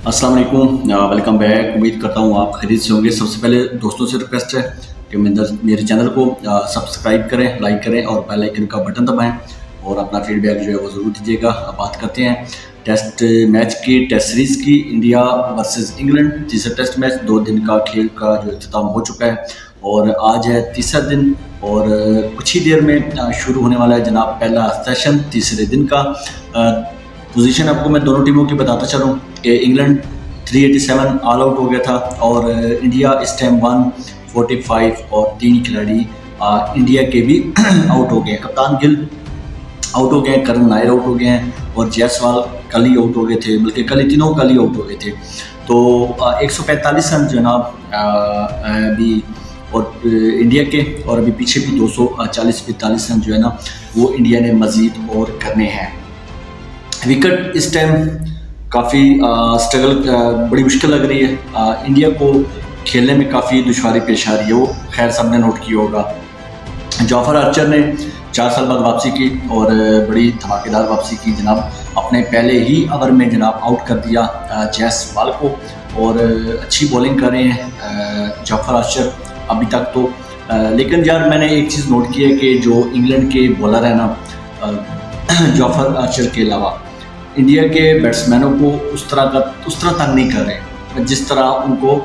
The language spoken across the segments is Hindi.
अस्सलाम वालेकुम, वेलकम बैक। उम्मीद करता हूँ आप खैरियत से होंगे। सबसे पहले दोस्तों से रिक्वेस्ट है कि मेरे चैनल को सब्सक्राइब करें, लाइक करें और बेल आइकन का बटन दबाएं और अपना फीडबैक जो है वो ज़रूर दीजिएगा। अब बात करते हैं टेस्ट मैच की, टेस्ट सीरीज़ की। इंडिया वर्सेस इंग्लैंड तीसरा टेस्ट मैच, 2 दिन का खेल का जो इख्तिताम हो चुका है और आज है तीसरा दिन और कुछ ही देर में शुरू होने वाला है जनाब पहला सेशन तीसरे दिन का। पोजीशन आपको मैं दोनों टीमों की बताता चलूँ कि इंग्लैंड 387 ऑल आउट हो गया था और इंडिया इस टाइम 145 और 3 खिलाड़ी इंडिया के भी आउट हो गए हैं। कप्तान गिल आउट हो गए हैं, करण नायर आउट हो गए हैं और जायसवाल कल ही आउट हो गए थे, बल्कि कल ही तीनों कल ही आउट हो गए थे। तो 145 रन जनाब अभी और इंडिया के, और अभी पीछे भी 240-45 रन जो है ना वो इंडिया ने मज़ीद और करने हैं। विकेट इस टाइम काफ़ी स्ट्रगल, बड़ी मुश्किल लग रही है। इंडिया को खेलने में काफ़ी दुश्वारी पेश आ रही है, वो खैर सबने नोट किया होगा। जॉफर आर्चर ने 4 साल बाद वापसी की और बड़ी धमाकेदार वापसी की जनाब। अपने पहले ही ओवर में जनाब आउट कर दिया जायसवाल को और अच्छी बॉलिंग कर रहे हैं जॉफर आर्चर अभी तक तो। लेकिन यार मैंने एक चीज़ नोट की है कि जो इंग्लैंड के बॉलर है ना, जॉफर आर्चर के अलावा इंडिया के बैट्समैनों को उस तरह तंग नहीं कर रहे जिस तरह उनको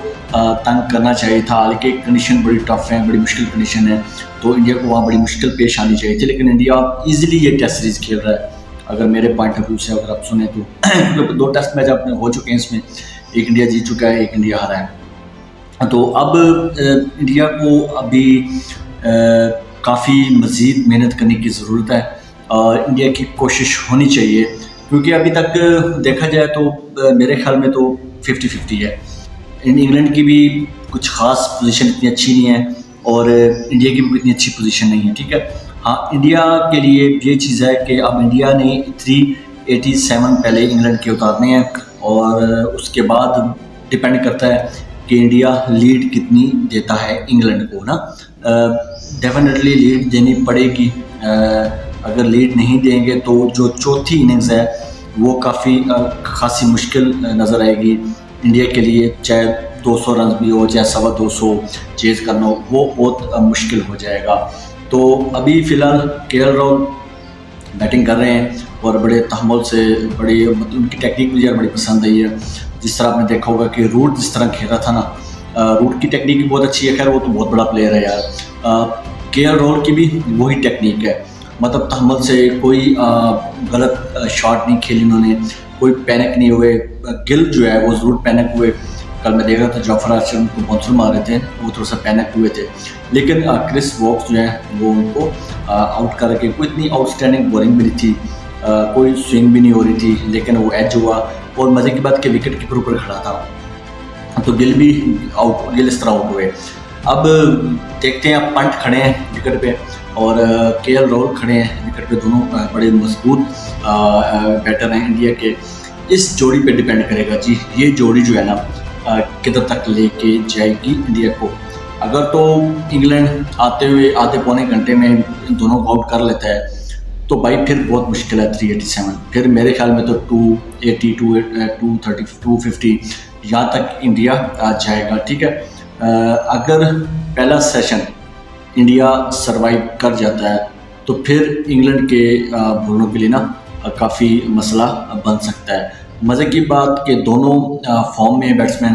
तंग करना चाहिए था। हालांकि कंडीशन बड़ी टफ है, बड़ी मुश्किल कंडीशन है, तो इंडिया को वहाँ बड़ी मुश्किल पेश आनी चाहिए थी, लेकिन इंडिया इजीली ये टेस्ट सीरीज़ खेल रहा है अगर मेरे पॉइंट ऑफ व्यू से अगर आप सुने तो। क्योंकि 2 टेस्ट मैच अपने हो चुके हैं, इसमें एक इंडिया जीत चुका है, एक इंडिया हारा है। तो अब इंडिया को अभी काफ़ी मज़ीद मेहनत करने की ज़रूरत है और इंडिया की कोशिश होनी चाहिए, क्योंकि अभी तक देखा जाए तो मेरे ख्याल में तो 50-50 है। इंग्लैंड की भी कुछ ख़ास पोजीशन इतनी अच्छी नहीं है और इंडिया की भी इतनी अच्छी पोजीशन नहीं है, ठीक है। हाँ, इंडिया के लिए ये चीज़ है कि अब इंडिया ने 387 पहले इंग्लैंड के उतारने हैं और उसके बाद डिपेंड करता है कि इंडिया लीड कितनी देता है इंग्लैंड को ना। डेफिनेटली लीड देनी पड़ेगी। अगर लीड नहीं देंगे तो जो चौथी इनिंग्स है वो काफ़ी खासी मुश्किल नज़र आएगी इंडिया के लिए। चाहे 200 रन भी हो, चाहे 225 चेज़ करना हो, वो बहुत मुश्किल हो जाएगा। तो अभी फ़िलहाल केएल राहुल बैटिंग कर रहे हैं और बड़े तहम्मुल से, बड़ी मतलब उनकी टेक्निक मुझे बड़ी पसंद आई है। जिस तरह आपने देखा होगा कि रूट जिस तरह खेल रहा था ना, रूट की टेक्निक भी बहुत अच्छी है। खैर वो तो बहुत बड़ा प्लेयर है यार। केएल राहुल की भी वही टेक्निक है, मतलब तहम्मुल से, कोई गलत शॉट नहीं खेली उन्होंने, कोई पैनिक नहीं हुए। गिल जो है वो ज़रूर पैनिक हुए, कल मैं देख रहा था जॉफर आर्चर उनको बाउंसर मार रहे थे, वो थोड़ा सा पैनिक हुए थे। लेकिन क्रिस वोक्स जो है वो उनको आउट करके, कोई इतनी आउटस्टैंडिंग बॉलिंग भी नहीं थी, कोई स्विंग भी नहीं हो रही थी, लेकिन वो एज हुआ और मज़े की बात कि विकेट कीपर ऊपर खड़ा था, तो गिल इस तरह आउट हुए। अब देखते हैं, अब पंट खड़े हैं विकेट पे और केएल राहुल खड़े हैं विकेट पे। दोनों बड़े मजबूत बैटर हैं इंडिया के। इस जोड़ी पे डिपेंड करेगा जी, ये जोड़ी जो है ना किधर तक लेके जाएगी इंडिया को। अगर तो इंग्लैंड आधे पौने घंटे में इन दोनों को आउट कर लेता है तो भाई फिर बहुत मुश्किल है 387। फिर मेरे ख्याल में तो 280, 230, 250 यहाँ तक इंडिया आ जाएगा, ठीक है। अगर पहला सेशन इंडिया सरवाइव कर जाता है तो फिर इंग्लैंड के बॉलरों के लिए ना काफ़ी मसला बन सकता है। मज़े की बात कि दोनों फॉर्म में बैट्समैन,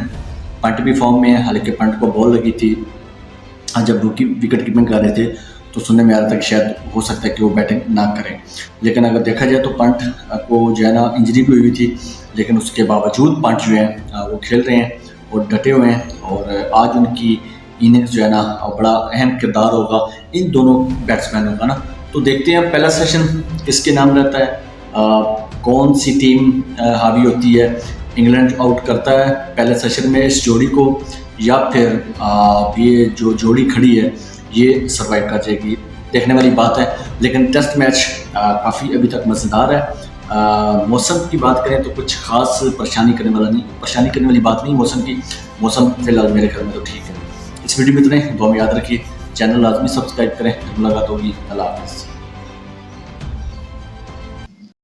पंट भी फॉर्म में है, हालांकि पंट को बॉल लगी थी जब विकेट कीपिंग कर रहे थे, तो सुनने में आ रहा था कि शायद हो सकता है कि वो बैटिंग ना करें। लेकिन अगर देखा जाए तो पंट को जो है ना इंजरी भी हुई थी, लेकिन उसके बावजूद पंट जो है वो खेल रहे हैं और डटे हुए हैं और आज उनकी इनिंग्स जो है ना बड़ा अहम किरदार होगा इन दोनों बैट्समैनों का ना। तो देखते हैं पहला सेशन किसके नाम रहता है, कौन सी टीम हावी होती है। इंग्लैंड आउट करता है पहले सेशन में इस जोड़ी को, या फिर ये जो जोड़ी खड़ी है ये सर्वाइव कर जाएगी, देखने वाली बात है। लेकिन टेस्ट मैच काफ़ी अभी तक मज़ेदार है। मौसम की बात करें तो कुछ खास परेशानी करने वाली बात नहीं मौसम की। मौसम फिलहाल मेरे ख्याल में तो ठीक है। इस वीडियो में इतने, दुआ में याद रखिए, चैनल लाजमी सब्सक्राइब करें। मुलाकात होगी, अल्लाह हाफ़िज़।